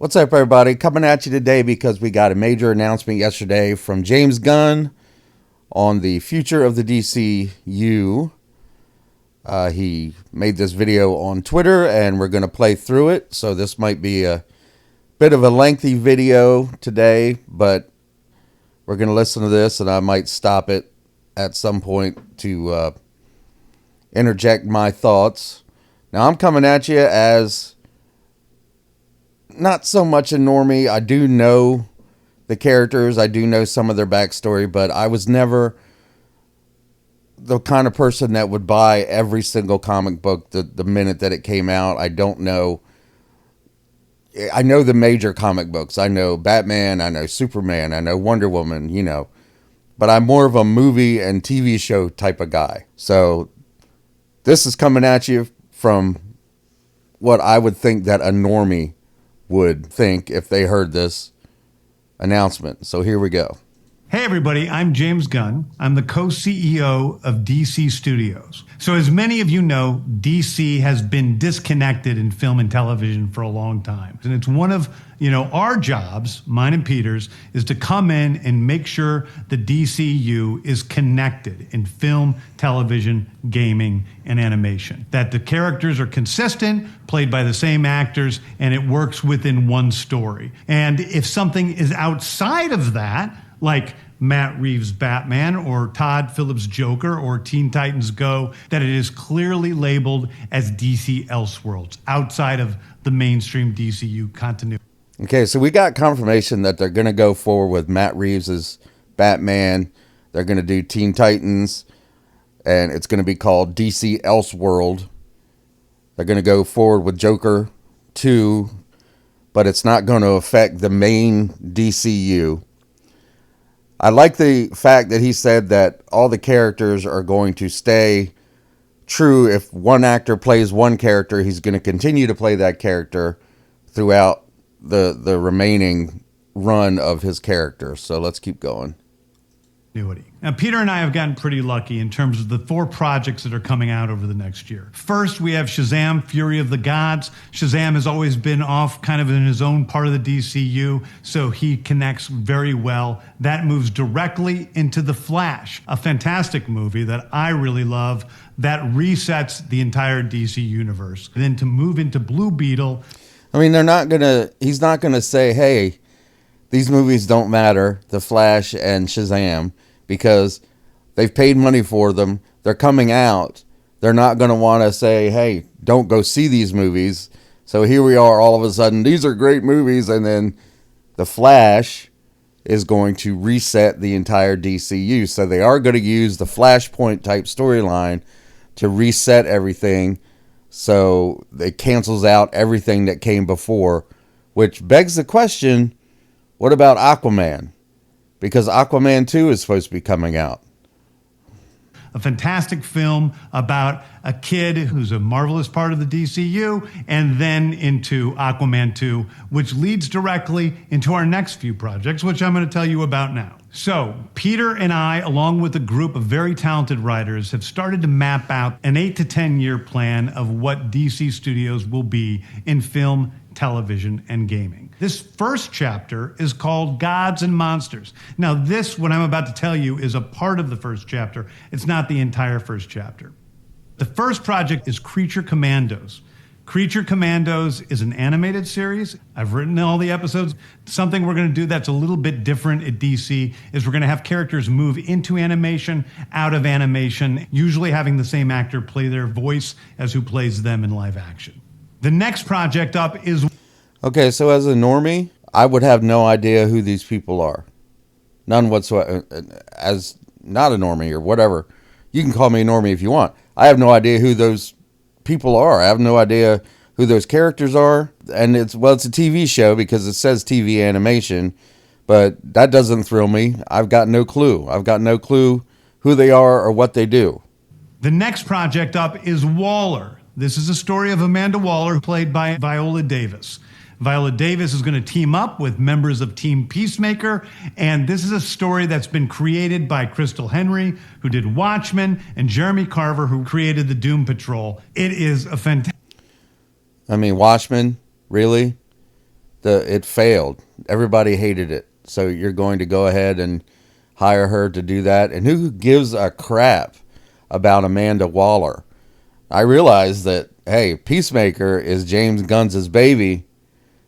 What's up, everybody? Coming at you today because we got a major announcement yesterday from James Gunn on the future of the DCU. He made this video on Twitter, and we're going to play through it. So this might be a bit of a lengthy video today, but we're going to listen to this, and I might stop it at some point to interject my thoughts. Now, I'm coming at you as not so much a normie. I do know the characters. I do know some of their backstory, but I was never the kind of person that would buy every single comic book the minute that it came out. I don't know. I know the major comic books. I know Batman. I know Superman. I know Wonder Woman, but I'm more of a movie and TV show type of guy. So this is coming at you from what I would think that a normie would think if they heard this announcement. So here we go. Hey everybody, I'm James Gunn. I'm the co-CEO of DC Studios. So as many of you know, DC has been disconnected in film and television for a long time. And it's one of, our jobs, mine and Peter's, is to come in and make sure the DCU is connected in film, television, gaming, and animation. That the characters are consistent, played by the same actors, and it works within one story. And if something is outside of that, like Matt Reeves' Batman or Todd Phillips' Joker or Teen Titans Go, that it is clearly labeled as DC Elseworlds, outside of the mainstream DCU continuity. Okay, so we got confirmation that they're going to go forward with Matt Reeves' Batman. They're going to do Teen Titans, and it's going to be called DC Elseworld. They're going to go forward with Joker 2, but it's not going to affect the main DCU. I like the fact that he said that all the characters are going to stay true. If one actor plays one character, he's going to continue to play that character throughout the remaining run of his character. So let's keep going. Now, Peter and I have gotten pretty lucky in terms of the 4 projects that are coming out over the next year. First, we have Shazam! Fury of the Gods. Shazam has always been off kind of in his own part of the DCU, so he connects very well. That moves directly into The Flash, a fantastic movie that I really love that resets the entire DC universe. Then to move into Blue Beetle. I mean, he's not going to say, hey, these movies don't matter, The Flash and Shazam, because they've paid money for them. They're coming out. They're not going to want to say, hey, don't go see these movies. So here we are all of a sudden. These are great movies. And then The Flash is going to reset the entire DCU. So they are going to use the Flashpoint type storyline to reset everything. So it cancels out everything that came before, which begs the question, what about Aquaman? Because Aquaman 2 is supposed to be coming out. A fantastic film about a kid who's a marvelous part of the DCU, and then into Aquaman 2, which leads directly into our next few projects, which I'm going to tell you about now. So, Peter and I, along with a group of very talented writers, have started to map out an 8 to 10 year plan of what DC Studios will be in film, television, and gaming. This first chapter is called Gods and Monsters. Now, what I'm about to tell you, is a part of the first chapter. It's not the entire first chapter. The first project is Creature Commandos. Creature Commandos is an animated series. I've written all the episodes. Something we're going to do that's a little bit different at DC is we're going to have characters move into animation, out of animation, usually having the same actor play their voice as who plays them in live action. The next project up is... Okay, so as a normie, I would have no idea who these people are. None whatsoever. As not a normie or whatever. You can call me a normie if you want. I have no idea who those people are. I have no idea who those characters are. And it's a TV show because it says TV animation, but that doesn't thrill me. I've got no clue. I've got no clue who they are or what they do. The next project up is Waller. This is a story of Amanda Waller, played by Viola Davis. Viola Davis is going to team up with members of Team Peacemaker, and this is a story that's been created by Crystal Henry, who did Watchmen, and Jeremy Carver, who created the Doom Patrol. It is a fantastic... I mean, Watchmen? Really? it failed. Everybody hated it. So you're going to go ahead and hire her to do that? And who gives a crap about Amanda Waller? I realize that, hey, Peacemaker is James Gunn's baby,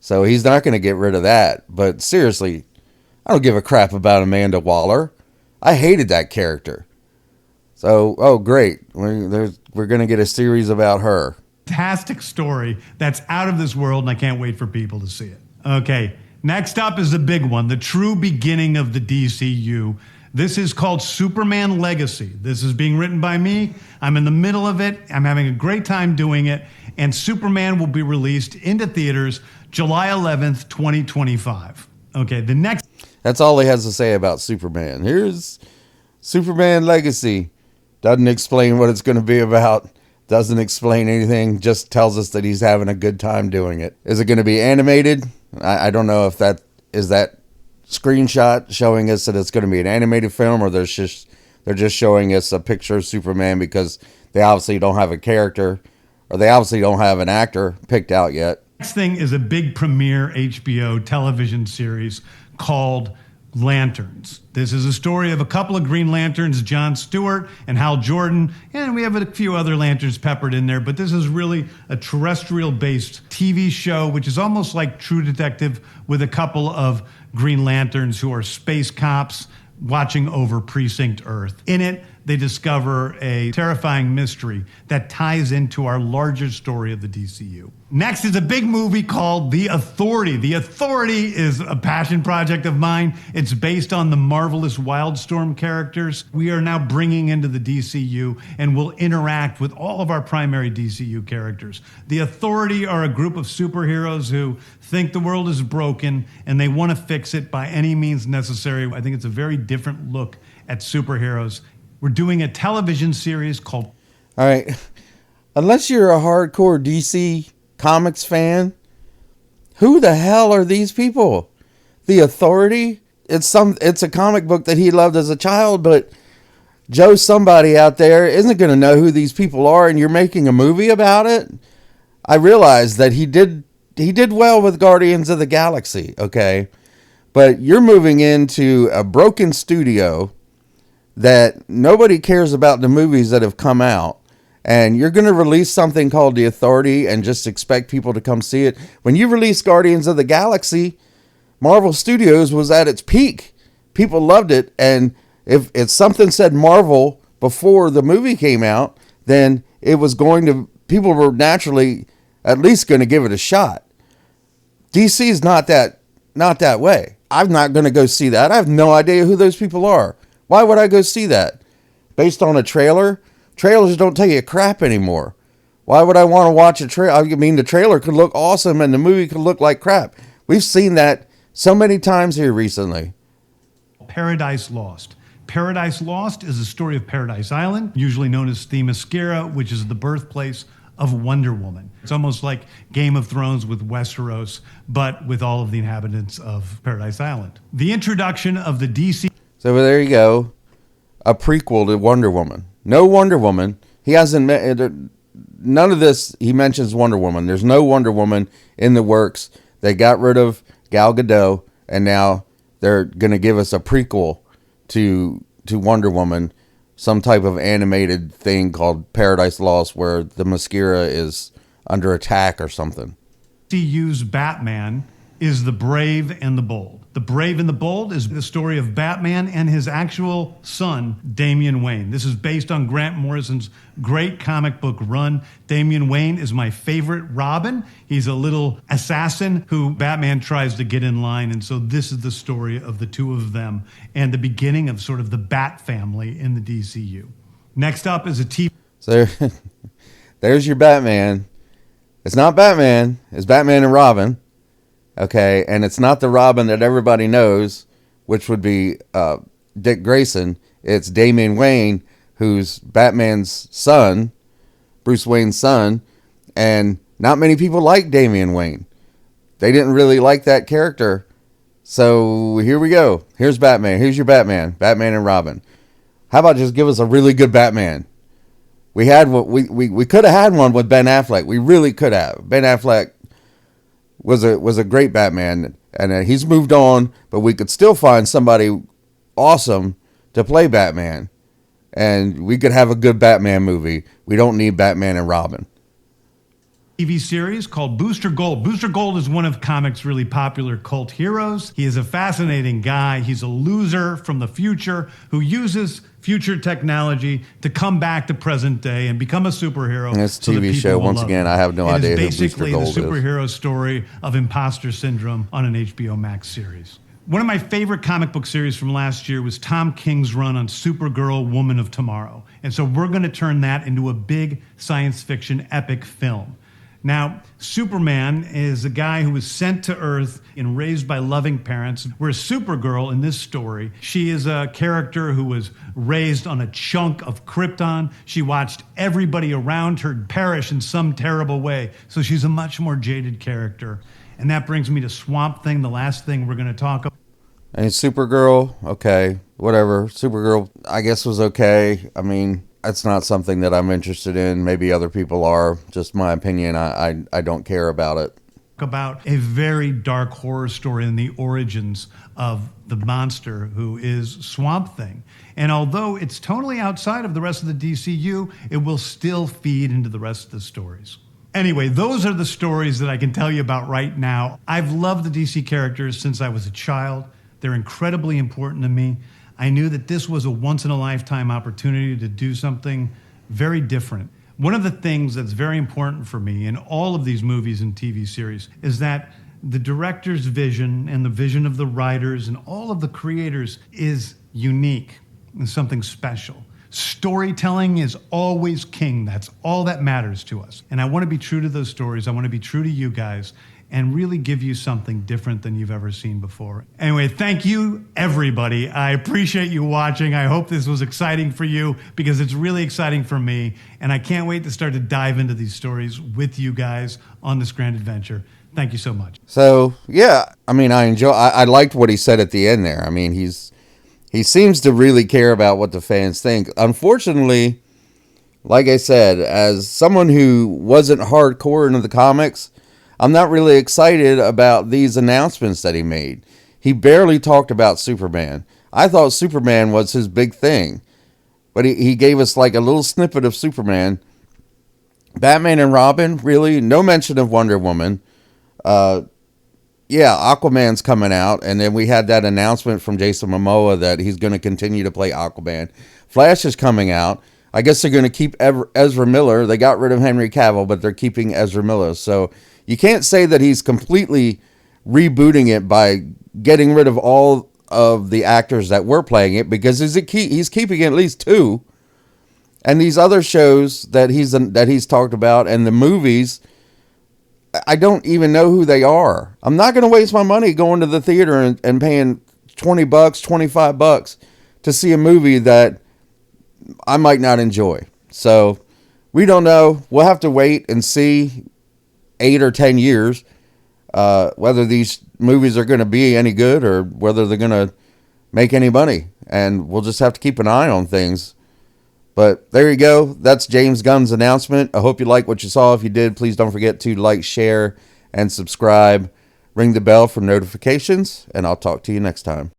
so he's not going to get rid of that. But seriously, I don't give a crap about Amanda Waller. I hated that character. So, oh, great. We're going to get a series about her. Fantastic story that's out of this world, and I can't wait for people to see it. Okay, next up is the big one, the true beginning of the DCU. This is called Superman Legacy. This is being written by me. I'm in the middle of it. I'm having a great time doing it. And Superman will be released into theaters July 11th, 2025. Okay, the next... That's all he has to say about Superman. Here's Superman Legacy. Doesn't explain what it's going to be about. Doesn't explain anything. Just tells us that he's having a good time doing it. Is it going to be animated? I don't know if that is that screenshot showing us that it's going to be an animated film, or they're just showing us a picture of Superman because they obviously don't have a character, or they obviously don't have an actor picked out yet. Next thing is a big premiere HBO television series called Lanterns. This is a story of a couple of Green Lanterns, John Stewart and Hal Jordan, and we have a few other lanterns peppered in there, but this is really a terrestrial-based TV show, which is almost like True Detective, with a couple of Green Lanterns who are space cops watching over Precinct Earth. In it, they discover a terrifying mystery that ties into our larger story of the DCU. Next is a big movie called The Authority. The Authority is a passion project of mine. It's based on the marvelous Wildstorm characters we are now bringing into the DCU and will interact with all of our primary DCU characters. The Authority are a group of superheroes who think the world is broken and they want to fix it by any means necessary. I think it's a very different look at superheroes. We're doing a television series called... All right. Unless you're a hardcore DC Comics fan, who the hell are these people? The Authority? It's a comic book that he loved as a child, but Joe somebody out there isn't going to know who these people are, and you're making a movie about it? I realize that he did well with Guardians of the Galaxy, okay? But you're moving into a broken studio that nobody cares about the movies that have come out, and you're going to release something called The Authority and just expect people to come see it. When you released Guardians of the Galaxy, Marvel Studios was at its peak. People loved it, and if something said Marvel before the movie came out, then people were naturally at least going to give it a shot. DC is not that way. I'm not going to go see that. I have no idea who those people are. Why would I go see that? Based on a trailer? Trailers don't tell you crap anymore. Why would I want to watch a trailer? I mean, the trailer could look awesome and the movie could look like crap. We've seen that so many times here recently. Paradise Lost. Paradise Lost is a story of Paradise Island, usually known as Themyscira, which is the birthplace of Wonder Woman. It's almost like Game of Thrones with Westeros, but with all of the inhabitants of Paradise Island. The introduction of the DC... So there you go. A prequel to Wonder Woman. No Wonder Woman. He hasn't none of this. He mentions Wonder Woman. There's no Wonder Woman in the works. They got rid of Gal Gadot, and now they're going to give us a prequel to Wonder Woman, some type of animated thing called Paradise Lost, where the Themyscira is under attack or something. DCU's Batman is The Brave and the Bold. The Brave and the Bold is the story of Batman and his actual son, Damian Wayne. This is based on Grant Morrison's great comic book run. Damian Wayne is my favorite Robin. He's a little assassin who Batman tries to get in line, and so this is the story of the two of them and the beginning of sort of the Bat family in the DCU. Next up is a TV... So there's your Batman. It's not Batman. It's Batman and Robin. Okay, and it's not the Robin that everybody knows, which would be Dick Grayson. It's Damian Wayne, who's Batman's son, Bruce Wayne's son, and not many people like Damian Wayne. They didn't really like that character. So here we go. Here's Batman. Here's your Batman. Batman and Robin. How about just give us a really good Batman? We had what we could have had one with Ben Affleck. We really could have. Ben Affleck was a great Batman, and he's moved on, but we could still find somebody awesome to play Batman, and we could have a good Batman movie. We don't need Batman and Robin. TV series called Booster Gold. Booster Gold is one of comics' really popular cult heroes. He is a fascinating guy. He's a loser from the future who uses future technology to come back to present day and become a superhero. This TV show, once again, I have no idea who Booster Gold is. It is basically the superhero story of imposter syndrome on an HBO Max series. One of my favorite comic book series from last year was Tom King's run on Supergirl, Woman of Tomorrow. And so we're going to turn that into a big science fiction epic film. Now, Superman is a guy who was sent to Earth and raised by loving parents, whereas Supergirl in this story, she is a character who was raised on a chunk of Krypton. She watched everybody around her perish in some terrible way, so she's a much more jaded character. And that brings me to Swamp Thing, the last thing we're going to talk about. And Supergirl, okay, whatever. Supergirl, I guess, was okay. I mean, that's not something that I'm interested in. Maybe other people are. Just my opinion. I don't care about it. About a very dark horror story in the origins of the monster who is Swamp Thing. And although it's totally outside of the rest of the DCU, it will still feed into the rest of the stories. Anyway, those are the stories that I can tell you about right now. I've loved the DC characters since I was a child. They're incredibly important to me. I knew that this was a once-in-a-lifetime opportunity to do something very different. One of the things that's very important for me in all of these movies and TV series is that the director's vision and the vision of the writers and all of the creators is unique and something special. Storytelling is always king. That's all that matters to us. And I want to be true to those stories. I want to be true to you guys and really give you something different than you've ever seen before. Anyway, thank you, everybody. I appreciate you watching. I hope this was exciting for you because it's really exciting for me. And I can't wait to start to dive into these stories with you guys on this grand adventure. Thank you so much. So, yeah, I mean, I liked what he said at the end there. I mean, he seems to really care about what the fans think. Unfortunately, like I said, as someone who wasn't hardcore into the comics, I'm not really excited about these announcements that he made. He barely talked about Superman. I thought Superman was his big thing. But he gave us like a little snippet of Superman. Batman and Robin, really? No mention of Wonder Woman. Yeah, Aquaman's coming out. And then we had that announcement from Jason Momoa that he's going to continue to play Aquaman. Flash is coming out. I guess they're going to keep Ezra Miller. They got rid of Henry Cavill, but they're keeping Ezra Miller. So you can't say that he's completely rebooting it by getting rid of all of the actors that were playing it, because he's keeping at least two. And these other shows that he's talked about and the movies, I don't even know who they are. I'm not going to waste my money going to the theater and paying $20, $25 to see a movie that I might not enjoy. So we don't know. We'll have to wait and see 8 or 10 years whether these movies are going to be any good or whether they're going to make any money. And we'll just have to keep an eye on things. But there you go. That's James Gunn's announcement. I hope you like what you saw. If you did, please don't forget to like, share, and subscribe. Ring the bell for notifications, and I'll talk to you next time.